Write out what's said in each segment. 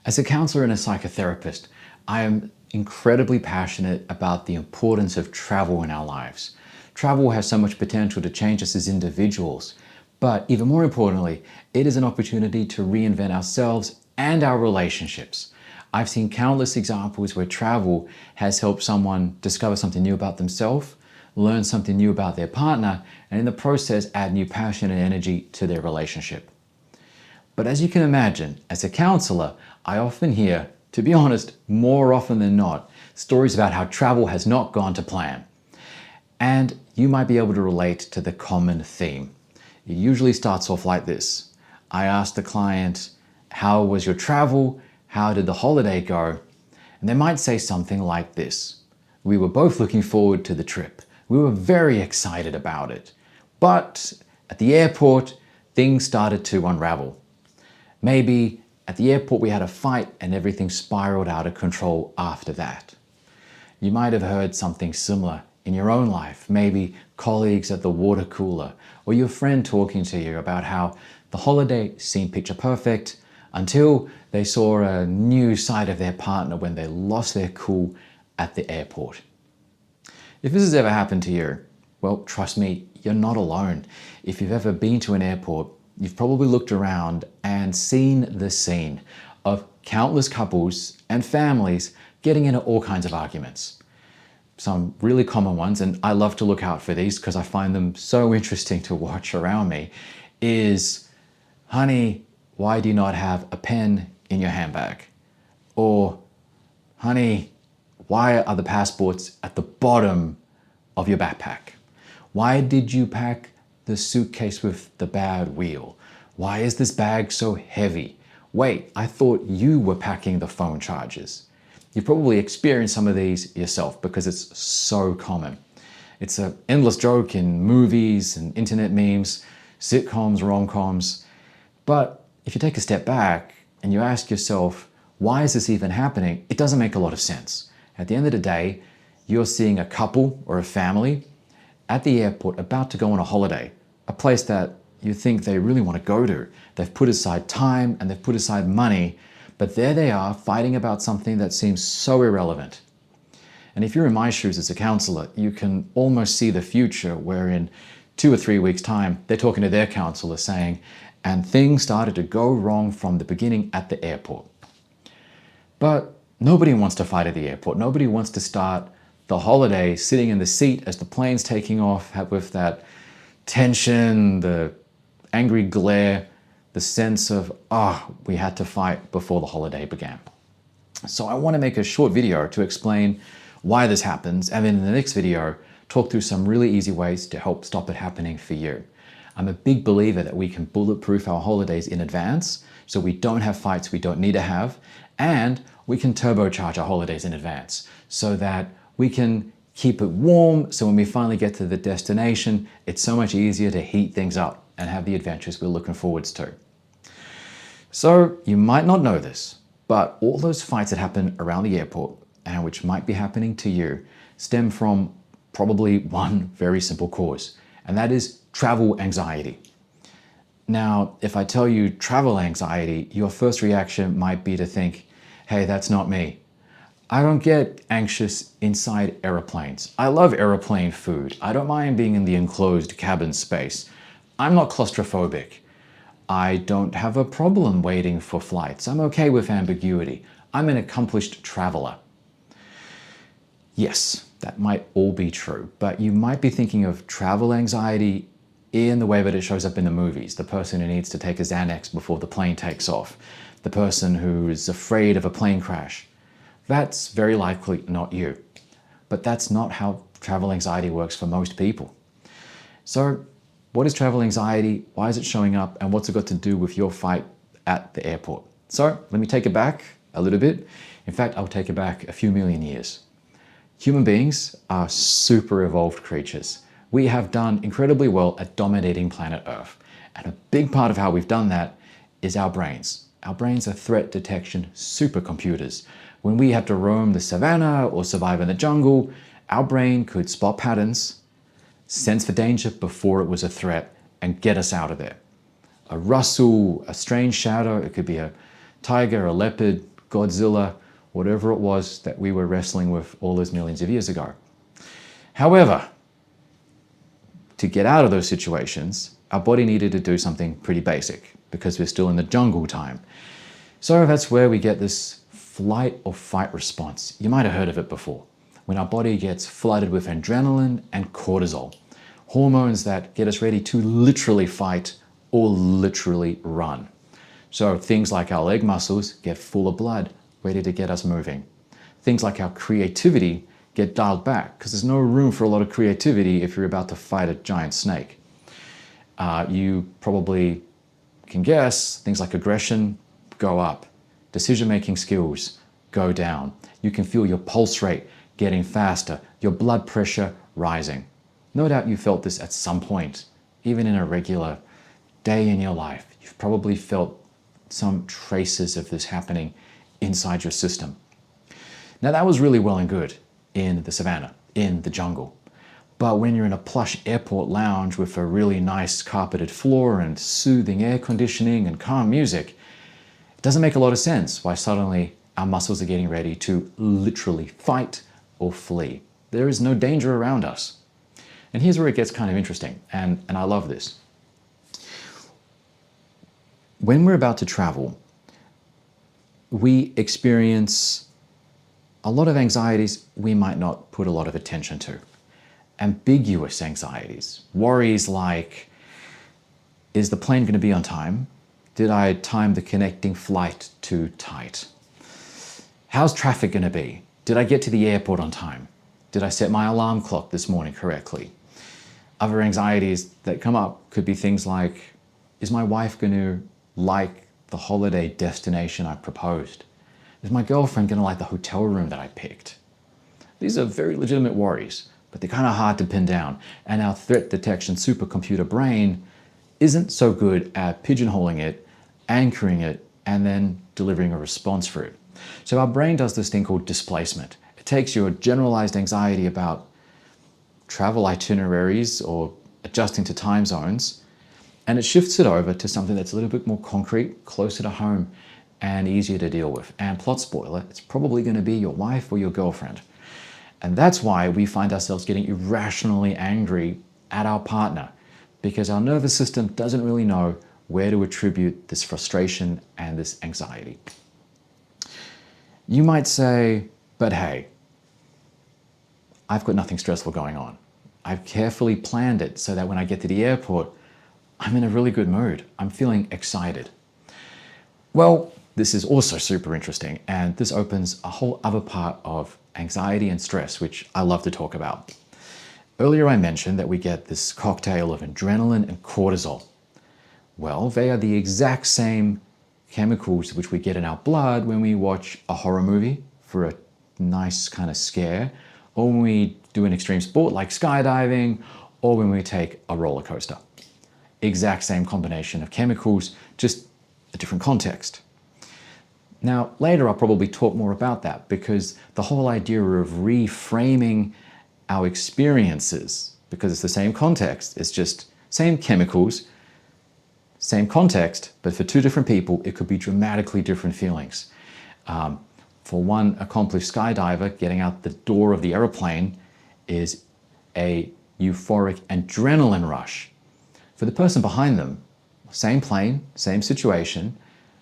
As a counselor and a psychotherapist, I am incredibly passionate about the importance of travel in our lives. Travel has so much potential to change us as individuals, but even more importantly, it is an opportunity to reinvent ourselves and our relationships. I've seen countless examples where travel has helped someone discover something new about themselves, learn something new about their partner, and in the process add new passion and energy to their relationship. But as you can imagine, as a counselor, I often hear, to be honest, more often than not, stories about how travel has not gone to plan. And you might be able to relate to the common theme. It usually starts off like this. I ask the client, how was your travel? How did the holiday go? And they might say something like this. We were both looking forward to the trip. We were very excited about it. But at the airport, things started to unravel. Maybe at the airport we had a fight and everything spiraled out of control after that. You might have heard something similar in your own life, maybe colleagues at the water cooler, or your friend talking to you about how the holiday seemed picture perfect until they saw a new side of their partner when they lost their cool at the airport. If this has ever happened to you, well, trust me, you're not alone. If you've ever been to an airport, you've probably looked around and seen the scene of countless couples and families getting into all kinds of arguments. Some really common ones, and I love to look out for these because I find them so interesting to watch around me, is, honey, why do you not have a pen in your handbag? Or, honey, why are the passports at the bottom of your backpack? Why did you pack the suitcase with the bad wheel? Why is this bag so heavy? Wait, I thought you were packing the phone chargers. You probably experienced some of these yourself because it's so common. It's an endless joke in movies and internet memes, sitcoms, rom-coms. But if you take a step back and you ask yourself, why is this even happening? It doesn't make a lot of sense. At the end of the day, you're seeing a couple or a family at the airport about to go on a holiday, a place that you think they really want to go to. They've put aside time and they've put aside money, but there they are fighting about something that seems so irrelevant. And if you're in my shoes as a counselor, you can almost see the future where in 2 or 3 weeks' time, they're talking to their counselor saying, and things started to go wrong from the beginning at the airport. But nobody wants to fight at the airport. Nobody wants to start the holiday sitting in the seat as the plane's taking off with that tension, the angry glare, the sense of, we had to fight before the holiday began. So I want to make a short video to explain why this happens, and then in the next video, talk through some really easy ways to help stop it happening for you. I'm a big believer that we can bulletproof our holidays in advance, so we don't have fights we don't need to have, and we can turbocharge our holidays in advance, so that we can keep it warm, so when we finally get to the destination, it's so much easier to heat things up and have the adventures we're looking forwards to. So you might not know this, but all those fights that happen around the airport, and which might be happening to you, stem from probably one very simple cause, and that is travel anxiety. Now, if I tell you travel anxiety, your first reaction might be to think, hey, that's not me. I don't get anxious inside airplanes. I love airplane food. I don't mind being in the enclosed cabin space. I'm not claustrophobic. I don't have a problem waiting for flights. I'm okay with ambiguity. I'm an accomplished traveler. Yes, that might all be true, but you might be thinking of travel anxiety in the way that it shows up in the movies. The person who needs to take a Xanax before the plane takes off. The person who is afraid of a plane crash. That's very likely not you. But that's not how travel anxiety works for most people. So what is travel anxiety? Why is it showing up? And what's it got to do with your fight at the airport? So let me take it back a little bit. In fact, I'll take it back a few million years. Human beings are super evolved creatures. We have done incredibly well at dominating planet Earth. And a big part of how we've done that is our brains. Our brains are threat detection supercomputers. When we have to roam the savannah or survive in the jungle, our brain could spot patterns, sense for danger before it was a threat, and get us out of there. A rustle, a strange shadow, it could be a tiger, a leopard, Godzilla, whatever it was that we were wrestling with all those millions of years ago. However, to get out of those situations, our body needed to do something pretty basic because we're still in the jungle time. So that's where we get this flight or fight response. You might have heard of it before. When our body gets flooded with adrenaline and cortisol, hormones that get us ready to literally fight or literally run. So things like our leg muscles get full of blood, ready to get us moving. Things like our creativity get dialed back because there's no room for a lot of creativity if you're about to fight a giant snake. You probably can guess things like aggression go up, decision-making skills go down. You can feel your pulse rate getting faster, your blood pressure rising. No doubt you felt this at some point, even in a regular day in your life. You've probably felt some traces of this happening inside your system. Now that was really well and good in the savannah, in the jungle. But when you're in a plush airport lounge with a really nice carpeted floor and soothing air conditioning and calm music, it doesn't make a lot of sense why suddenly our muscles are getting ready to literally fight or flee. There is no danger around us. And here's where it gets kind of interesting, and I love this. When we're about to travel, we experience a lot of anxieties we might not put a lot of attention to. Ambiguous anxieties, worries like, is the plane going to be on time? Did I time the connecting flight too tight? How's traffic going to be? Did I get to the airport on time? Did I set my alarm clock this morning correctly? Other anxieties that come up could be things like, is my wife going to like the holiday destination I proposed? Is my girlfriend going to like the hotel room that I picked? These are very legitimate worries, but they're kind of hard to pin down. And our threat detection supercomputer brain isn't so good at pigeonholing it, anchoring it, and then delivering a response for it. So our brain does this thing called displacement. It takes your generalized anxiety about travel itineraries or adjusting to time zones, and it shifts it over to something that's a little bit more concrete, closer to home, and easier to deal with. And plot spoiler, it's probably going to be your wife or your girlfriend. And that's why we find ourselves getting irrationally angry at our partner, because our nervous system doesn't really know where to attribute this frustration and this anxiety. You might say, but hey, I've got nothing stressful going on. I've carefully planned it so that when I get to the airport, I'm in a really good mood. I'm feeling excited. Well, this is also super interesting, and this opens a whole other part of anxiety and stress, which I love to talk about. Earlier I mentioned that we get this cocktail of adrenaline and cortisol. Well, they are the exact same chemicals which we get in our blood when we watch a horror movie for a nice kind of scare, or when we do an extreme sport like skydiving, or when we take a roller coaster. Exact same combination of chemicals, just a different context. Now, later I'll probably talk more about that, because the whole idea of reframing our experiences, because it's the same context, it's just same chemicals, same context, but for two different people, it could be dramatically different feelings. For one accomplished skydiver, getting out the door of the airplane is a euphoric adrenaline rush. For the person behind them, same plane, same situation,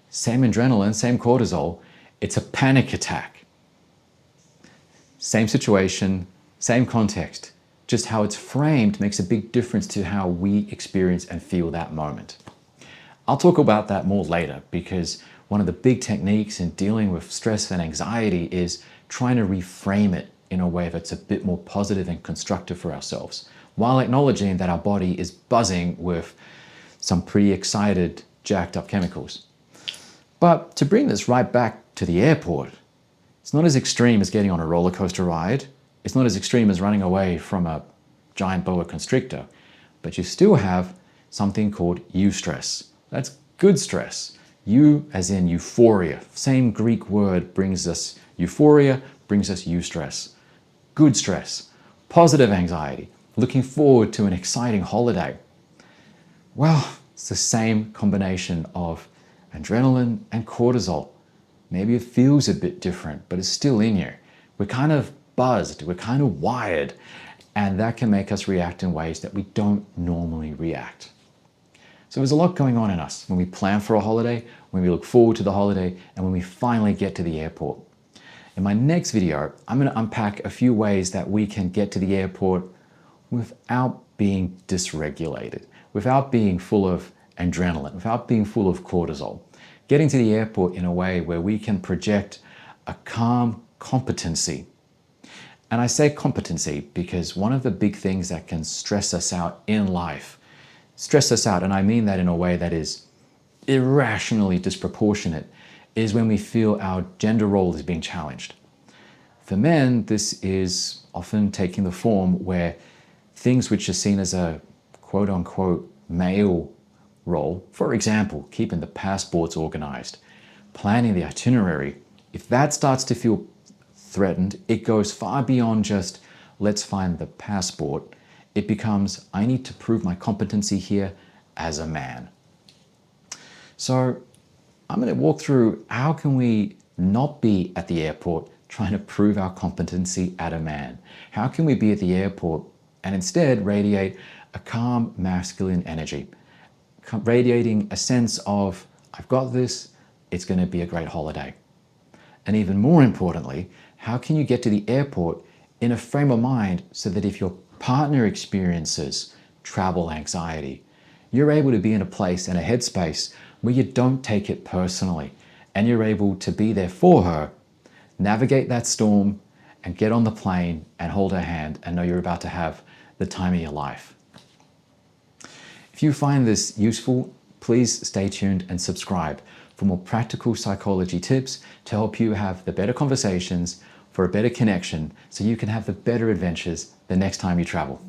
same adrenaline, same cortisol, it's a panic attack. Same situation, same context, just how it's framed makes a big difference to how we experience and feel that moment. I'll talk about that more later, because one of the big techniques in dealing with stress and anxiety is trying to reframe it in a way that's a bit more positive and constructive for ourselves, while acknowledging that our body is buzzing with some pretty excited, jacked up chemicals. But to bring this right back to the airport, it's not as extreme as getting on a roller coaster ride. It's not as extreme as running away from a giant boa constrictor, but you still have something called eustress. That's good stress. Eu as in euphoria. Same Greek word brings us euphoria, brings us eustress. Good stress, positive anxiety, looking forward to an exciting holiday. Well, it's the same combination of adrenaline and cortisol Maybe it feels a bit different, but it's still in you. We're kind of buzzed, we're kind of wired, and that can make us react in ways that we don't normally react. So there's a lot going on in us when we plan for a holiday, when we look forward to the holiday, and when we finally get to the airport. In my next video, I'm going to unpack a few ways that we can get to the airport without being dysregulated, without being full of adrenaline, without being full of cortisol. Getting to the airport in a way where we can project a calm competency. And I say competency because one of the big things that can stress us out in life, and I mean that in a way that is irrationally disproportionate, is when we feel our gender role is being challenged. For men, this is often taking the form where things which are seen as a quote-unquote male role, for example, keeping the passports organized, planning the itinerary, if that starts to feel threatened, it goes far beyond just let's find the passport. It becomes, I need to prove my competency here as a man. So I'm going to walk through how can we not be at the airport trying to prove our competency as a man. How can we be at the airport and instead radiate a calm masculine energy, radiating a sense of, I've got this, it's going to be a great holiday. And even more importantly, how can you get to the airport in a frame of mind so that if your partner experiences travel anxiety, you're able to be in a place and a headspace where you don't take it personally and you're able to be there for her, navigate that storm and get on the plane and hold her hand and know you're about to have the time of your life. If you find this useful, please stay tuned and subscribe for more practical psychology tips to help you have the better conversations for a better connection so you can have the better adventures the next time you travel.